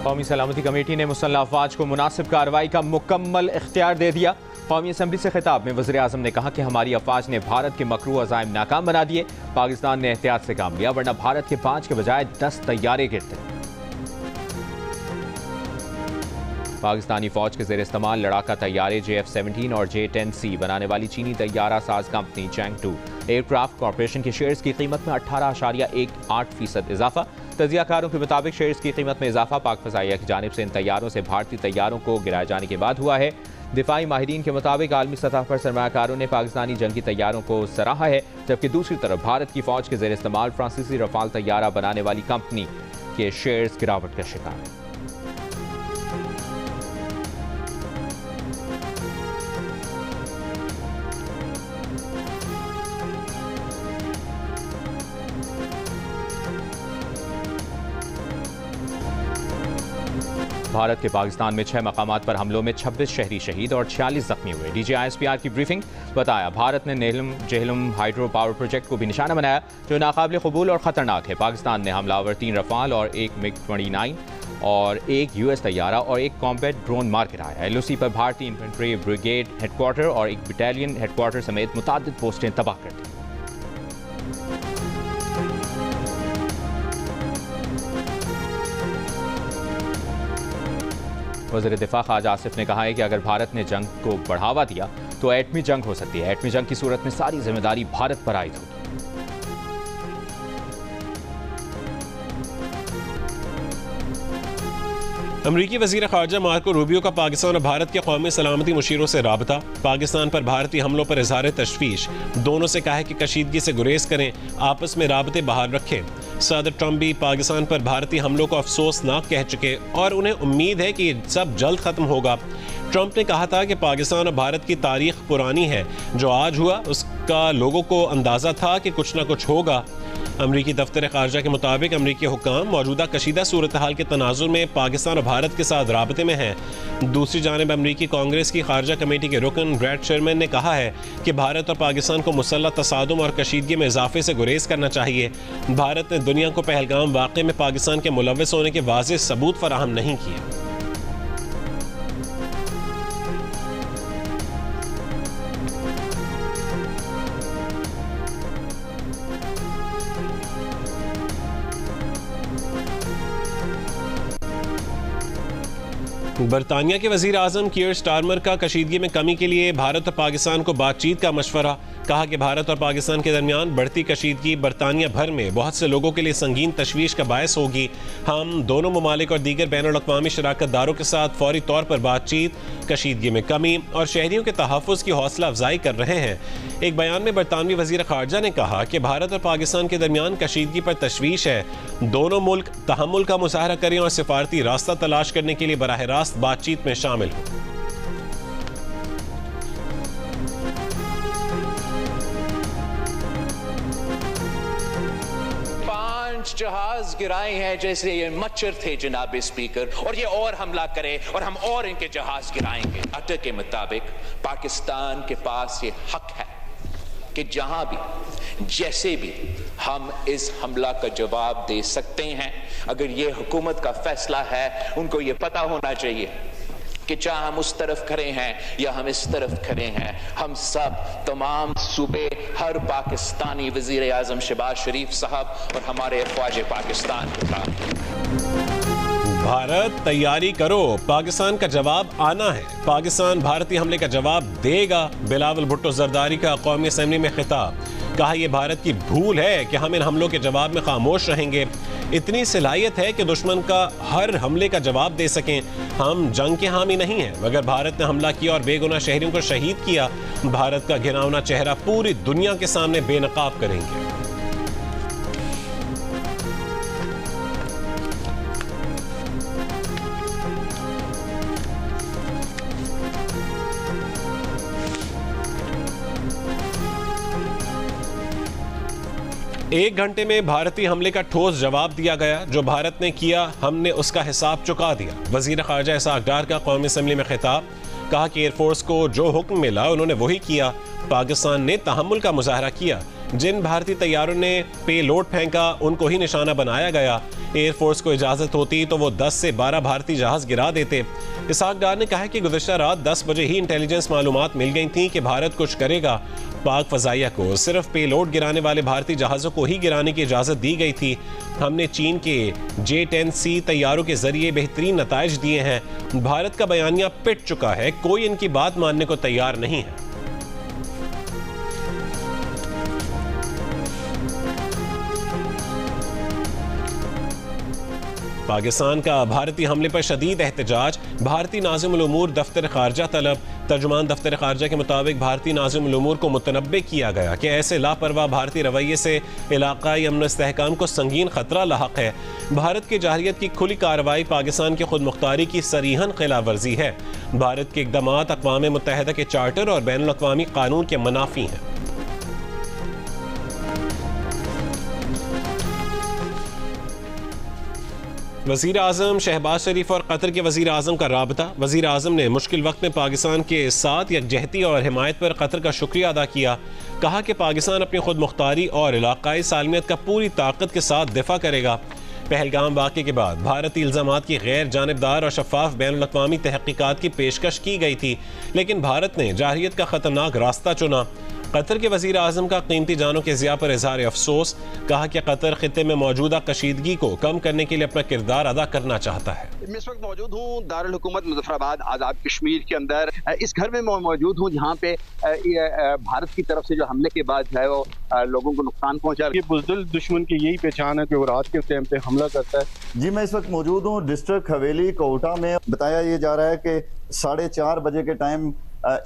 कौमी सलामती कमेटी ने मुसल्लह अफवाज को मुनासिब कार्रवाई का मुकम्मल इख्तियार दे दिया। कौमी असम्बली से खिताब में वज़ीर आज़म ने कहा कि हमारी अफवाज ने भारत के मकरू अज़ाइम नाकाम बना दिए। पाकिस्तान ने एहतियात से काम लिया, वरना भारत के 5 के बजाय 10 तैयारे गिरते। पाकिस्तानी फौज के ज़ेर इस्तेमाल लड़ाका तैयारे JF-17 और J-10C बनाने वाली चीनी तैयारा साज कंपनी चैंगटू एयरक्राफ्ट कॉरपोरेशन के शेयर्स की कीमत में 18.18% इजाफा। तजियाकारों के मुताबिक शेयर्स की कीमत में इजाफा पाक फ़ज़ाइया की जानिब से इन तैयारों से भारतीय तैयारों को गिराए जाने के बाद हुआ है। दिफाई माहिरीन के मुताबिक आलमी सतह पर सरमायाकारों ने पाकिस्तानी जंगी तैयारों को सराहा है, जबकि दूसरी तरफ भारत की फौज के ज़ेर इस्तेमाल फ्रांसीसी रफाल तैयारा बनाने वाली कंपनी के शेयर्स गिरावट का शिकार है। भारत के पाकिस्तान में 6 मकामात पर हमलों में 26 शहरी शहीद और 46 जख्मी हुए। DGISPR की ब्रीफिंग बताया, भारत ने नेहलम जेहलम हाइड्रो पावर प्रोजेक्ट को भी निशाना बनाया, जो नाकाबिल कबूल और ख़तरनाक है। पाकिस्तान ने हमलावर 3 रफाल और 1 MiG-29 और 1 US तैयारा और 1 कॉम्बैट ड्रोन मार गिराया। LOC पर भारतीय इन्फेंट्री ब्रिगेड हेडक्वार्टर और 1 बटालियन हेडक्वार्टर समेत मुताद्दिद पोस्टें तबाह कर दी। वज़ीर दिफा ख्वाजा आसिफ ने कहा है कि अगर भारत ने जंग को बढ़ावा दिया तो एटमी जंग हो सकती है। एटमी जंग की सूरत में सारी जिम्मेदारी भारत पर आयद होगी। अमरीकी वज़ीर ख़ारजा मार्को रूबियो का पाकिस्तान और भारत के कौमी सलामती मुशीरों से राबता। पाकिस्तान पर भारतीय हमलों पर इज़हार तशवीश, दोनों से कहा है कि कशीदगी से गुरेज करें, आपस में राबते बहाल रखें। सदर ट्रंप भी पाकिस्तान पर भारतीय हमलों को अफसोसनाक कह चुके और उन्हें उम्मीद है कि सब जल्द ख़त्म होगा। ट्रंप ने कहा था कि पाकिस्तान और भारत की तारीख पुरानी है, जो आज हुआ उसका लोगों को अंदाज़ा था कि कुछ ना कुछ होगा। अमरीकी दफ्तर ख़ारजा के मुताबिक अमरीकी हुक्काम मौजूदा कशीदा सूरत हाल के तनाजुर में पाकिस्तान और भारत के साथ राबते में हैं। दूसरी जानिब अमरीकी कांग्रेस की ख़ारजा कमेटी के रुकन ब्रैड शेरमैन ने कहा है कि भारत और पाकिस्तान को मुसल्लह तसादुम और कशीदगी में इजाफे से गुरेज करना चाहिए। भारत ने दुनिया को पहलगाम वाक़े में पाकिस्तान के मुलव्वस होने के वाज़ेह सबूत फराहम नहीं किए। बरतानिया के वज़ीर आज़म कीयर स्टारमर का कशीदगी में कमी के लिए भारत और पाकिस्तान को बातचीत का मशवरा। कहा कि भारत और पाकिस्तान के दरमियान बढ़ती कशीदगी बरतानिया भर में बहुत से लोगों के लिए संगीन तशवीश का बायस होगी। हम दोनों ममालिक और दीगर बैनुल-अक़वामी शराकतदारों के साथ फौरी तौर पर बातचीत, कशीदगी में कमी और शहरियों के तहफ़्फ़ुज़ की हौसला अफजाई कर रहे हैं। एक बयान में बरतानवी वज़ीर ख़ारजा ने कहा कि भारत और पाकिस्तान के दरमियान कशीदगी पर तशवीश है। दोनों मुल्क तहम्मुल का मुज़ाहरा करें और सिफारती रास्ता तलाश करने के लिए बराह रास्त बातचीत में शामिल हों। जहाज गिराए हैं जैसे ये मच्छर थे जनाब स्पीकर, और ये और हमला करे और हम और इनके जहाज गिराएंगे। अटक के मुताबिक पाकिस्तान के पास ये हक है कि जहां भी जैसे भी हम इस हमला का जवाब दे सकते हैं। अगर ये हुकूमत का फैसला है, उनको ये पता होना चाहिए कि चाहे हम उस तरफ खड़े हैं या हम इस तरफ खड़े हैं, हम सब तमाम सूबे, हर पाकिस्तानी वजीर आजम शहबाज शरीफ साहब और हमारे ख्वाजा पाकिस्तान के साथ। भारत तैयारी करो, पाकिस्तान का जवाब आना है। पाकिस्तान भारतीय हमले का जवाब देगा। बिलावल भुट्टो जरदारी का कौमी असम्बली में खिताब। कहा यह भारत की भूल है कि हम इन हमलों के जवाब में खामोश रहेंगे। इतनी सलाहियत है कि दुश्मन का हर हमले का जवाब दे सकें। हम जंग के हामी नहीं हैं। अगर भारत ने हमला किया और बेगुनाह शहरियों को शहीद किया, भारत का घिनौना चेहरा पूरी दुनिया के सामने बेनकाब करेंगे। एक घंटे में भारतीय हमले का ठोस जवाब दिया गया। जो भारत ने किया, हमने उसका हिसाब चुका दिया। वजीर ख़ारजा इसहाक डार का कौमी असम्बली में खिताब। कहा कि एयरफोर्स को जो हुक्म मिला उन्होंने वही किया। पाकिस्तान ने तहम्मुल का मुजाहरा किया। जिन भारतीय तैयारों ने पेलोड फेंका उनको ही निशाना बनाया गया। एयरफोर्स को इजाजत होती तो वो 10 से 12 भारतीय जहाज गिरा देते। इसहाक डार ने कहा कि गुज़श्ता रात 10 बजे ही इंटेलिजेंस मालूमात मिल गई थी कि भारत कुछ करेगा। पाक फजाइया को सिर्फ पेलोड गिराने वाले भारतीय जहाज़ों को ही गिराने की इजाज़त दी गई थी। हमने चीन के J-10C तैयारों के जरिए बेहतरीन नताइज दिए हैं। भारत का बयानिया पिट चुका है, कोई इनकी बात मानने को तैयार नहीं है। पाकिस्तान का भारतीय हमले पर शदीद एहतजाज, भारतीय नाज़िमुल उमूर दफ्तर खारजा तलब। तर्जुमान दफ्तर खारजा के मुताबिक भारतीय नाज़िमुल उमूर को मुतनब्बे किया गया कि ऐसे लापरवाह भारतीय रवैये से इलाकाई अमन इस्तेहकाम को संगीन खतरा लाहक है। भारत की जारहियत की खुली कार्रवाई पाकिस्तान की खुद मुख्तारी की सरीहन खिलाफ वर्जी है। भारत के इक़दामात अक़वाम मुत्तहिदा के चार्टर और बैनुल अक़वामी कानून के मुनाफी हैं। वज़ीर आज़म शहबाज शरीफ और कतर के वज़ीर आज़म का राबता। वज़ीर आज़म ने मुश्किल वक्त में पाकिस्तान के साथ यकजहती और हिमायत पर कतर का शुक्रिया अदा किया। कहा कि पाकिस्तान अपनी खुद मुख्तारी और इलाकाई सालमियत का पूरी ताकत के साथ दिफा करेगा। पहलगाम वाक़े के बाद भारतीय इल्ज़ामात की गैर जानिबदार और शफाफ बैनुल अक़वामी तहक़ीक़ात की पेशकश की गई थी, लेकिन भारत ने जारहियत का ख़तरनाक रास्ता चुना। कतर के वज़ीर आज़म का कीमती जानों के ज़िया पर इज़हार अफसोस। कहा कि कतर ख़ित्ते में मौजूदा कशीदगी को कम करने के लिए अपना किरदार अदा करना चाहता है। मैं इस वक्त मौजूद हूँ दारुल हुकूमत मुज़फ़्फ़राबाद आज़ाद कश्मीर के अंदर। इस घर में मौजूद हूँ जहाँ पे भारत की तरफ से जो हमले के बाद है वो लोगों को नुकसान पहुँचा। ये बुज़दिल दुश्मन की यही पहचान है कि वो रात के टाइम पे हमला करता है। जी मैं इस वक्त मौजूद हूँ डिस्ट्रिक्ट हवेली कोटा में। बताया ये जा रहा है कि 4:30 बजे के टाइम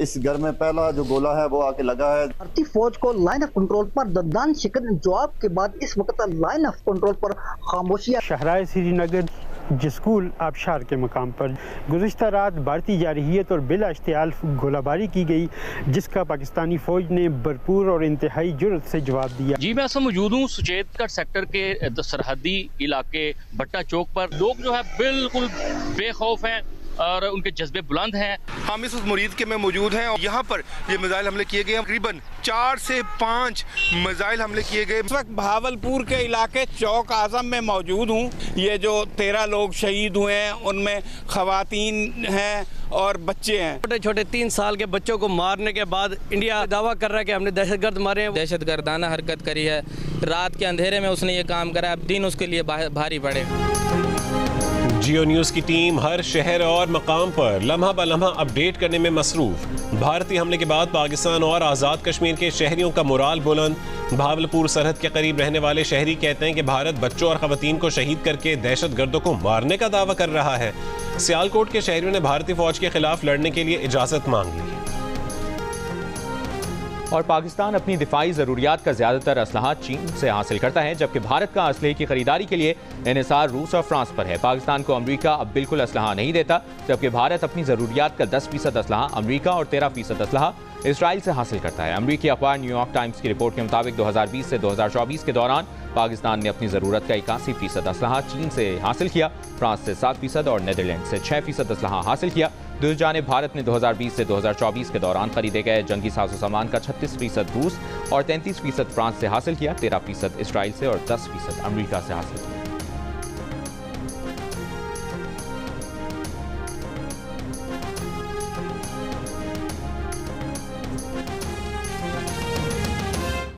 इस घर में पहला जो गोला है वो आके लगा है। भारतीय फौज को लाइन ऑफ कंट्रोल पर दर्दान शिकन जवाब के बाद इस वक्त लाइन ऑफ कंट्रोल पर खामोशी। शहराए श्रीनगर जस्कूल आबशार के मकाम पर गुज़श्ता रात भारतीय जारहियत और बिला इश्तियाल गोलाबारी की गई, जिसका पाकिस्तानी फौज ने भरपूर और इंतहाई जुर्रत से जवाब दिया। जी मैं असम मौजूद हूँ सुचेतगढ़ सेक्टर के सरहदी इलाके भट्टा चौक पर। लोग जो है बिल्कुल बेखौफ हैं और उनके जज्बे बुलंद हैं। हम इस मुरीद के में मौजूद हैं और यहाँ पर ये मिसाइल हमले किए गए। तकरीबन 4 से 5 मिसाइल हमले किए गए। इस वक्त भावलपुर के इलाके चौक आजम में मौजूद हूँ। ये जो 13 लोग शहीद हुए हैं उनमें खवातीन हैं और बच्चे हैं। छोटे छोटे 3 साल के बच्चों को मारने के बाद इंडिया दावा कर रहा है कि हमने दहशतगर्द मारे हैं। दहशतगर्दाना हरकत करी है। रात के अंधेरे में उसने ये काम करा, अब दिन उसके लिए भारी पड़े। जियो न्यूज़ की टीम हर शहर और मकाम पर लम्हा ब लम्हा अपडेट करने में मसरूफ। भारतीय हमले के बाद पाकिस्तान और आज़ाद कश्मीर के शहरियों का मोराल बुलंद। भावलपुर सरहद के करीब रहने वाले शहरी कहते हैं कि भारत बच्चों और खवातीन को शहीद करके दहशतगर्दों को मारने का दावा कर रहा है। सियालकोट के शहरियों ने भारतीय फौज के खिलाफ लड़ने के लिए इजाज़त मांग ली। और पाकिस्तान अपनी दिफाई ज़रूरियात का ज़्यादातर असलहा चीन से हासिल करता है, जबकि भारत का असलहे की खरीदारी के लिए इन्हिसार रूस और फ्रांस पर है। पाकिस्तान को अमरीका अब बिल्कुल असलहा नहीं देता, जबकि भारत अपनी ज़रूरियात का 10% असलहा अमरीका और 13% असलहा इसराइल से हासिल करता है। अमरीकी अखबार न्यूयॉर्क टाइम्स की रिपोर्ट के मुताबिक 2020 से 2024 के दौरान पाकिस्तान ने अपनी ज़रूरत का 81% असलहा चीन से हासिल किया, फ्रांस से 7% और नीदरलैंड से 6% असलहा हासिल किया। दूसरी जानिब भारत ने 2020 से 2024 के दौरान खरीदे गए जंगी साजो सामान का 36% रूस और 33% फ्रांस से हासिल किया, 13% इसराइल से और 10% अमरीका से हासिल किया।